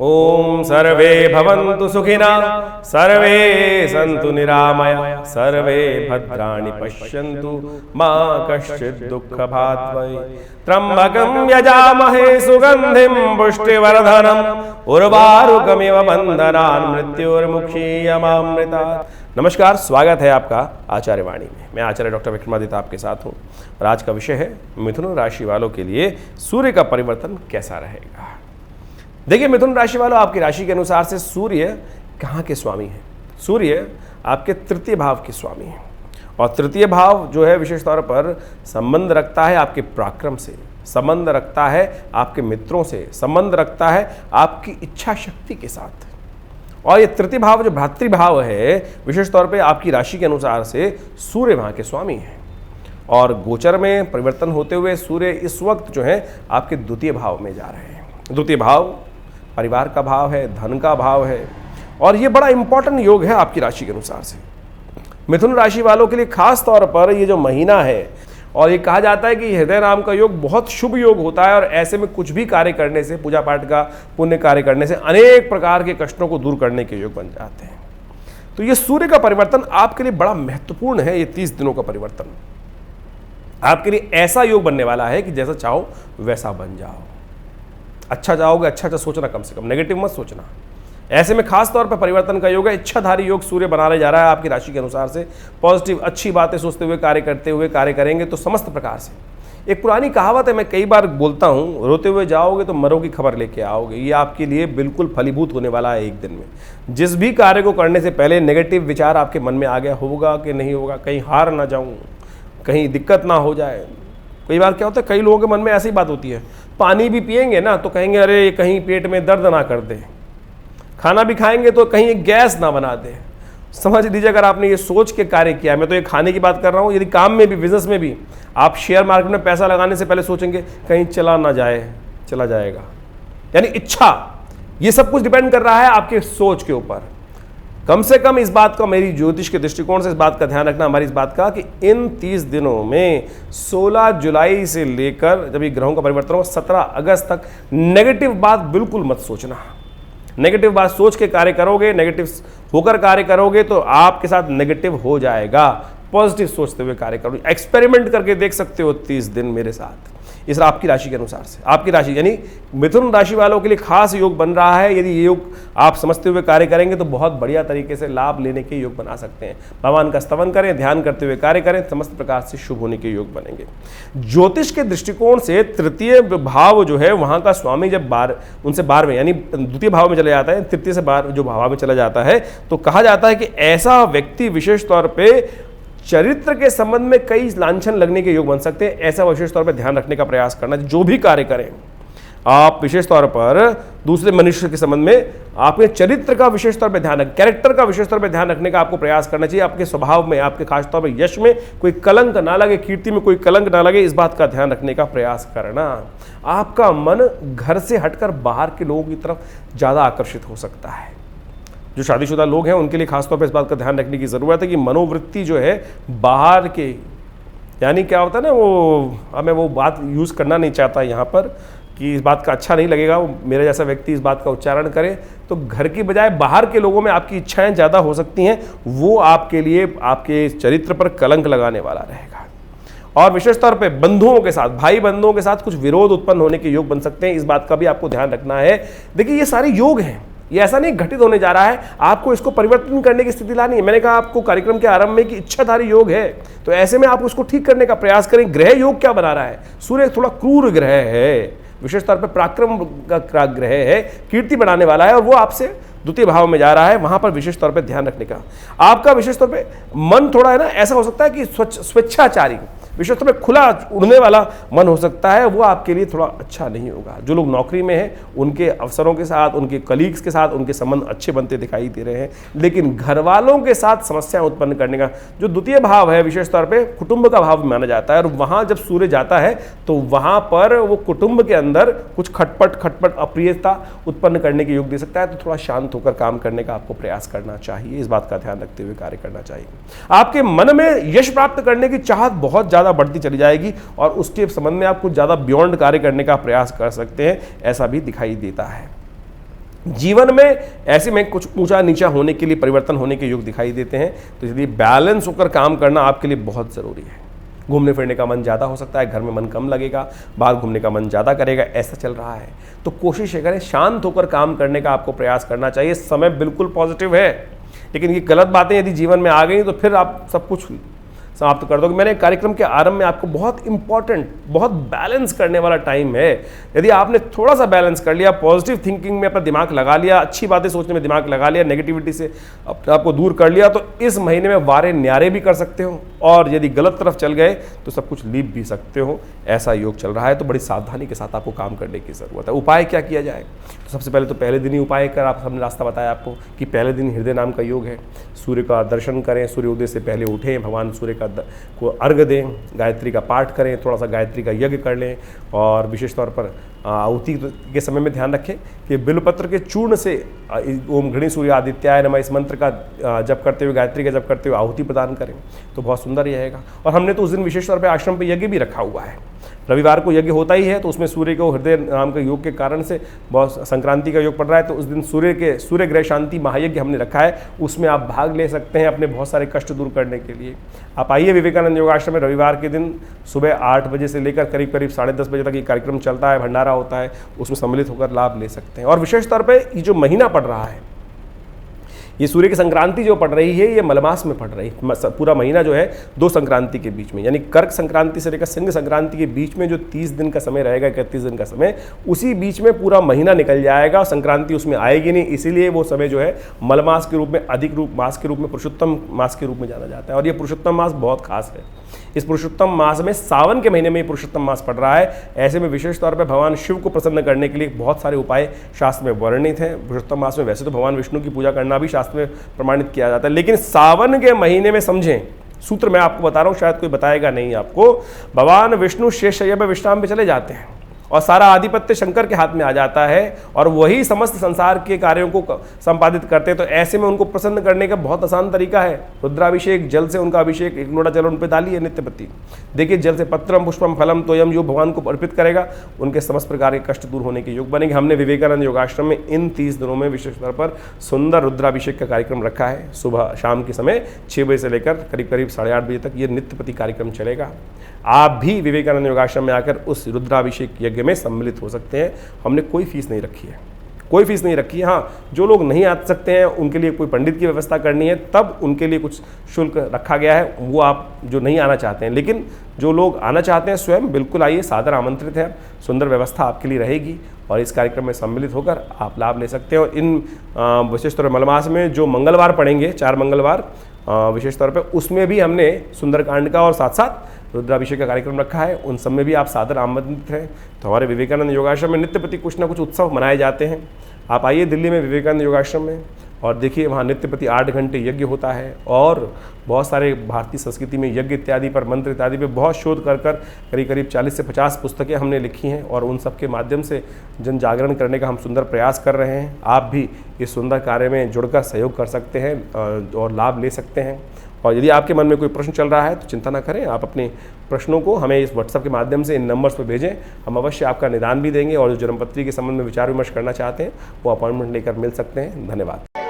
ओम सर्वे भवन्तु सुखिनः, सर्वे सन्तु निरामया, सर्वे भद्राणि पश्यन्तु, मा कश्चित् दुःखभाग् भवेत्। त्र्यम्बकं यजामहे सुगन्धिं पुष्टिवर्धनम्, उर्वारुकमिव बन्धनान् मृत्युर्मुक्षीयमामृतात्। नमस्कार, स्वागत है आपका आचार्य वाणी में। मैं आचार्य डॉक्टर विक्रमादित्य आपके साथ हूँ और आज का विषय है मिथुन राशि वालों के लिए सूर्य का परिवर्तन कैसा रहेगा। देखिए मिथुन राशि वालों, आपकी राशि के अनुसार से सूर्य कहाँ के स्वामी हैं? सूर्य आपके तृतीय भाव के स्वामी हैं और तृतीय भाव जो है विशेष तौर पर संबंध रखता है आपके पराक्रम से, संबंध रखता है आपके मित्रों से, संबंध रखता है आपकी इच्छा शक्ति के साथ। और ये तृतीय भाव जो भ्रातृभाव है विशेष तौर पे आपकी राशि के अनुसार से सूर्य वहाँ के स्वामी हैं और गोचर में परिवर्तन होते हुए सूर्य इस वक्त जो है आपके द्वितीय भाव में जा रहे हैं। द्वितीय भाव परिवार का भाव है, धन का भाव है और ये बड़ा इंपॉर्टेंट योग है आपकी राशि के अनुसार से। मिथुन राशि वालों के लिए खास तौर पर ये जो महीना है और ये कहा जाता है कि हृदय नाम का योग बहुत शुभ योग होता है और ऐसे में कुछ भी कार्य करने से, पूजा पाठ का पुण्य कार्य करने से अनेक प्रकार के कष्टों को दूर करने के योग बन जाते हैं। तो ये सूर्य का परिवर्तन आपके लिए बड़ा महत्वपूर्ण है। ये 30 दिनों का परिवर्तन आपके लिए ऐसा योग बनने वाला है कि जैसा चाहो वैसा बन जाओ। अच्छा चाहोगे, अच्छा सोचना, कम से कम नेगेटिव मत सोचना। ऐसे में खास तौर पर परिवर्तन का योग है, इच्छाधारी योग सूर्य बनाने जा रहा है आपकी राशि के अनुसार से। पॉजिटिव अच्छी बातें सोचते हुए कार्य करते हुए कार्य करेंगे तो समस्त प्रकार से। एक पुरानी कहावत है, मैं कई बार बोलता हूँ, रोते हुए जाओगे तो मरोगी खबर लेके आओगे। ये आपके लिए बिल्कुल फलीभूत होने वाला है एक दिन में। जिस भी कार्य को करने से पहले नेगेटिव विचार आपके मन में आ गया, होगा कि नहीं होगा, कहीं हार ना जाऊँ, कहीं दिक्कत ना हो जाए। कई बार क्या होता है, कई लोगों के मन में ऐसी बात होती है, पानी भी पिएंगे ना तो कहेंगे अरे कहीं पेट में दर्द ना कर दे, खाना भी खाएंगे तो कहीं गैस ना बना दे। समझ लीजिए अगर आपने ये सोच के कार्य किया, मैं तो ये खाने की बात कर रहा हूँ, यदि काम में भी, बिजनेस में भी आप शेयर मार्केट में पैसा लगाने से पहले सोचेंगे कहीं चला ना जाए, चला जाएगा, यानी इच्छा, ये सब कुछ डिपेंड कर रहा है आपके सोच के ऊपर। कम से कम इस बात का, मेरी ज्योतिष के दृष्टिकोण से इस बात का ध्यान रखना, हमारी इस बात का कि इन 30 दिनों में 16 जुलाई से लेकर जब ये ग्रहों का परिवर्तन हो 17 अगस्त तक नेगेटिव बात बिल्कुल मत सोचना। नेगेटिव बात सोच के कार्य करोगे, नेगेटिव होकर कार्य करोगे तो आपके साथ नेगेटिव हो जाएगा। पॉजिटिव सोचते हुए कार्य करो। एक्सपेरिमेंट करके देख सकते हो 30 दिन मेरे साथ, इस आपकी राशि के अनुसार से। आपकी राशि यानी मिथुन राशि वालों के लिए खास योग बन रहा है। यदि ये योग आप समझते हुए कार्य करेंगे तो बहुत बढ़िया तरीके से लाभ लेने के योग बना सकते हैं। भगवान का स्तवन करें, ध्यान करते हुए कार्य करें, समस्त प्रकार से शुभ होने के योग बनेंगे। ज्योतिष के दृष्टिकोण से तृतीय भाव जो है वहाँ का स्वामी जब उनसे 12वें यानी द्वितीय भाव में चले जाता है, तृतीय से जो भाव में चला जाता है तो कहा जाता है कि ऐसा व्यक्ति विशेष तौर पर चरित्र के संबंध में कई लांछन लगने के योग बन सकते हैं। ऐसा विशेष तौर पर ध्यान रखने का प्रयास करना। जो भी कार्य करें आप विशेष तौर पर दूसरे मनुष्य के संबंध में आपके चरित्र का विशेष तौर पर ध्यान रखें, कैरेक्टर का विशेष तौर पर ध्यान रखने का आपको प्रयास करना चाहिए। आपके स्वभाव में, आपके खासतौर पर यश में कोई कलंक ना लगे, कीर्ति में कोई कलंक ना लगे, इस बात का ध्यान रखने का प्रयास करना। आपका मन घर से हटकर बाहर के लोगों की तरफ ज़्यादा आकर्षित हो सकता है। जो शादीशुदा लोग हैं उनके लिए खासतौर पर इस बात का ध्यान रखने की ज़रूरत है कि मनोवृत्ति जो है बाहर के, यानी क्या होता है ना, वो मैं वो बात यूज़ करना नहीं चाहता यहाँ पर कि इस बात का अच्छा नहीं लगेगा मेरे जैसा व्यक्ति इस बात का उच्चारण करे, तो घर की बजाय बाहर के लोगों में आपकी इच्छाएं ज़्यादा हो सकती हैं। वो आपके लिए आपके चरित्र पर कलंक लगाने वाला रहेगा। और विशेष तौर पे बंधुओं के साथ, भाई बंधुओं के साथ कुछ विरोध उत्पन्न होने के योग बन सकते हैं। इस बात का भी आपको ध्यान रखना है। देखिए ये सारे योग हैं, ये ऐसा नहीं घटित होने जा रहा है, आपको इसको परिवर्तन करने की स्थिति लानी है। मैंने कहा आपको कार्यक्रम के आरंभ में कि इच्छाधारी योग है, तो ऐसे में आप उसको ठीक करने का प्रयास करें। ग्रह योग क्या बना रहा है? सूर्य थोड़ा क्रूर ग्रह है, विशेष तौर पर पराक्रम का ग्रह है, कीर्ति बढ़ाने वाला है और वो आपसे द्वितीय भाव में जा रहा है। वहां पर विशेष तौर पर ध्यान रखने का। आपका विशेष तौर पे मन थोड़ा है ना, ऐसा हो सकता है कि स्वेच्छाचारी, विशेष तौर पर खुला उड़ने वाला मन हो सकता है, वो आपके लिए थोड़ा अच्छा नहीं होगा। जो लोग नौकरी में हैं उनके अफसरों के साथ, उनके कलीग्स के साथ उनके संबंध अच्छे बनते दिखाई दे रहे हैं, लेकिन घर वालों के साथ समस्याएं उत्पन्न करने का जो द्वितीय भाव है विशेष तौर पे कुटुंब का भाव माना जाता है और वहां जब सूर्य जाता है तो वहां पर वो कुटुंब के अंदर कुछ खटपट अप्रियता उत्पन्न करने के योग दे सकता है। तो थोड़ा शांत होकर काम करने का आपको प्रयास करना चाहिए, इस बात का ध्यान रखते हुए कार्य करना चाहिए। आपके मन में यश प्राप्त करने की चाहत बहुत ज्यादा बढ़ती चली जाएगी और उसके संबंध में आप कुछ ज्यादा बियॉन्ड कार्य करने का प्रयास कर सकते हैं, ऐसा भी दिखाई देता है। जीवन में ऐसे में कुछ ऊंचा नीचा होने के लिए, परिवर्तन होने के योग दिखाई देते हैं, तो इसलिए बैलेंस होकर काम करना आपके लिए बहुत ज़रूरी है। घूमने फिरने का मन ज़्यादा हो सकता है, घर में मन कम लगेगा, बाहर घूमने का मन ज़्यादा करेगा, ऐसा चल रहा है। तो कोशिश करें शांत होकर काम करने का आपको प्रयास करना चाहिए। समय बिल्कुल पॉजिटिव है, लेकिन ये गलत बातें यदि जीवन में आ गई तो फिर आप सब कुछ समाप्त कर दोगे। मैंने कार्यक्रम के आरंभ में आपको बहुत इंपॉर्टेंट, बहुत बैलेंस करने वाला टाइम है। यदि आपने थोड़ा सा बैलेंस कर लिया, पॉजिटिव थिंकिंग में अपना दिमाग लगा लिया, अच्छी बातें सोचने में दिमाग लगा लिया, नेगेटिविटी से अपने आप को दूर कर लिया, तो इस महीने में वारे न्यारे भी कर सकते हो, और यदि गलत तरफ चल गए तो सब कुछ लीप भी सकते हो। ऐसा योग चल रहा है, तो बड़ी सावधानी के साथ आपको काम करने की ज़रूरत है। उपाय क्या किया जाए? तो सबसे पहले तो पहले दिन ही उपाय कर, आप हमने रास्ता बताया आपको कि पहले दिन हृदय नाम का योग है। सूर्य का दर्शन करें, सूर्योदय से पहले उठें, भगवान सूर्य को अर्घ दें, गायत्री का पाठ करें, थोड़ा सा गायत्री का यज्ञ कर लें, और विशेष तौर पर आहुति के समय में ध्यान रखें कि बिल्वपत्र के चूर्ण से ओम घृणी सूर्य आदित्याय नमः इस मंत्र का जप करते हुए, गायत्री का जप करते हुए आहुति प्रदान करें, तो बहुत सुंदर रहेगा। और हमने तो उस दिन विशेष तौर पर आश्रम पर यज्ञ भी रखा हुआ है। रविवार को यज्ञ होता ही है, तो उसमें सूर्य को हृदय नाम के योग के कारण से बहुत संक्रांति का योग पड़ रहा है, तो उस दिन सूर्य ग्रह शांति महायज्ञ हमने रखा है, उसमें आप भाग ले सकते हैं अपने बहुत सारे कष्ट दूर करने के लिए। आप आइए विवेकानंद योगाश्रम में, रविवार के दिन सुबह 8 बजे से लेकर करीब 10:30 बजे तक ये कार्यक्रम चलता है, भंडारा होता है, उसमें सम्मिलित होकर लाभ ले सकते हैं। और विशेष तौर पर ये जो महीना पड़ रहा है, ये सूर्य की संक्रांति जो पड़ रही है, ये मलमास में पड़ रही है। पूरा महीना जो है 2 संक्रांति के बीच में, यानी कर्क संक्रांति से लेकर सिंह संक्रांति के बीच में जो 30 दिन का समय रहेगा, 31 दिन का समय, उसी बीच में पूरा महीना निकल जाएगा और संक्रांति उसमें आएगी नहीं। इसीलिए वो समय जो है मलमास के रूप में, अधिक रूप मास के रूप में, पुरुषोत्तम मास के रूप में जाना जाता है। और ये पुरुषोत्तम मास बहुत खास है। इस पुरुषोत्तम मास में, सावन के महीने में ये पुरुषोत्तम मास पड़ रहा है। ऐसे में विशेष तौर पर भगवान शिव को प्रसन्न करने के लिए बहुत सारे उपाय शास्त्र में वर्णित हैं। पुरुषोत्तम मास में वैसे तो भगवान विष्णु की पूजा करना भी शास्त्र में प्रमाणित किया जाता है, लेकिन सावन के महीने में समझें, सूत्र मैं आपको बता रहा हूं, शायद कोई बताएगा नहीं आपको। भगवान विष्णु शेषशय्या पर विश्राम पे चले जाते हैं और सारा आधिपत्य शंकर के हाथ में आ जाता है, और वही समस्त संसार के कार्यों को संपादित करते हैं। तो ऐसे में उनको प्रसन्न करने का बहुत आसान तरीका है, रुद्राभिषेक, जल से उनका अभिषेक, 1 लोटा जल उन पर डालिए नित्यपति। देखिए, जल से पत्रम पुष्पम फलम तोयम, जो भगवान को अर्पित करेगा, उनके समस्त प्रकार के कष्ट दूर होने के योग बनेंगे। हमने विवेकानंद योगाश्रम में इन 30 दिनों में विशेष तौर पर सुंदर रुद्राभिषेक का कार्यक्रम रखा है। सुबह शाम के समय 6 बजे से लेकर करीब 8:30 बजे तक ये नित्यपति कार्यक्रम चलेगा। आप भी विवेकानंद योगाश्रम में आकर उस रुद्राभिषेक यज्ञ में सम्मिलित हो सकते हैं। हमने कोई फीस नहीं रखी है, कोई फीस नहीं रखी है। हाँ, जो लोग नहीं आ सकते हैं उनके लिए कोई पंडित की व्यवस्था करनी है, तब उनके लिए कुछ शुल्क रखा गया है, वो आप जो नहीं आना चाहते हैं। लेकिन जो लोग आना चाहते हैं स्वयं बिल्कुल आइए, सादर आमंत्रित है। सुंदर व्यवस्था आपके लिए रहेगी और इस कार्यक्रम में सम्मिलित होकर आप लाभ ले सकते हैं। और इन विशेष तौर पर मलमास में जो मंगलवार पड़ेंगे, 4 मंगलवार विशेष तौर पर, उसमें भी हमने सुंदरकांड का और साथ साथ रुद्राभिषेक का कार्यक्रम रखा है। उन सब में भी आप सादर आमंत्रित हैं। तो हमारे विवेकानंद योगाश्रम में नित्य प्रति कुछ ना कुछ उत्सव मनाए जाते हैं। आप आइए दिल्ली में विवेकानंद योगाश्रम में और देखिए, वहाँ नित्य प्रति 8 घंटे यज्ञ होता है, और बहुत सारे भारतीय संस्कृति में यज्ञ इत्यादि पर, मंत्र इत्यादि पर बहुत शोध कर करीब 40 से 50 पुस्तकें हमने लिखी हैं, और उन सब के माध्यम से जन जागरण करने का हम सुंदर प्रयास कर रहे हैं। आप भी इस सुंदर कार्य में जुड़कर सहयोग कर सकते हैं और लाभ ले सकते हैं। और यदि आपके मन में कोई प्रश्न चल रहा है तो चिंता ना करें, आप अपने प्रश्नों को हमें इस व्हाट्सएप के माध्यम से इन नंबर्स पर भेजें। हम अवश्य आपका निदान भी देंगे, और जो जन्मपत्री के संबंध में विचार विमर्श करना चाहते हैं वो अपॉइंटमेंट लेकर मिल सकते हैं। धन्यवाद।